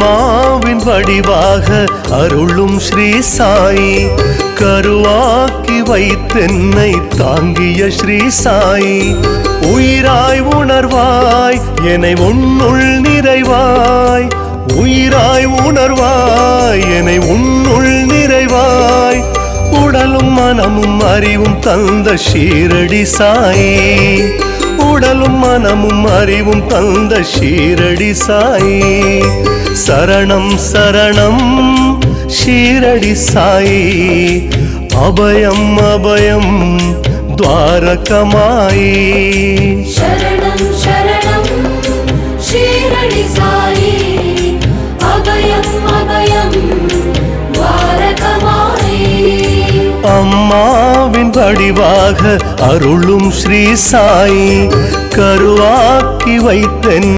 அம்மாவின் வடிவாக அருளும் ஸ்ரீ சாயி, கருவாக்கி வைத்தென்னை தாங்கிய ஸ்ரீ சாயி, உயிராய் உணர்வாய் என்னை உன்னுள் நிறைவாய், உயிராய் உணர்வாய் என்னை உன்னுள் நிறைவாய், உடலும் மனமும் அறிவும் தந்த ஷீரடி சாயி, உடலும் மனமும் அறிவும் தந்த ஷீரடி சாயி, சரணம் சரணம் ஷீரடி சாயி, அபயம் அபயம் துவாரகமாயி. சரணம் சரணம் ஷீரடி சாயி, அபயம் அபயம் துவாரகமாயி. அம்மாவின் வடிவாக அருளும் ஸ்ரீ சாயி, கருவாக்கி வைத்தென்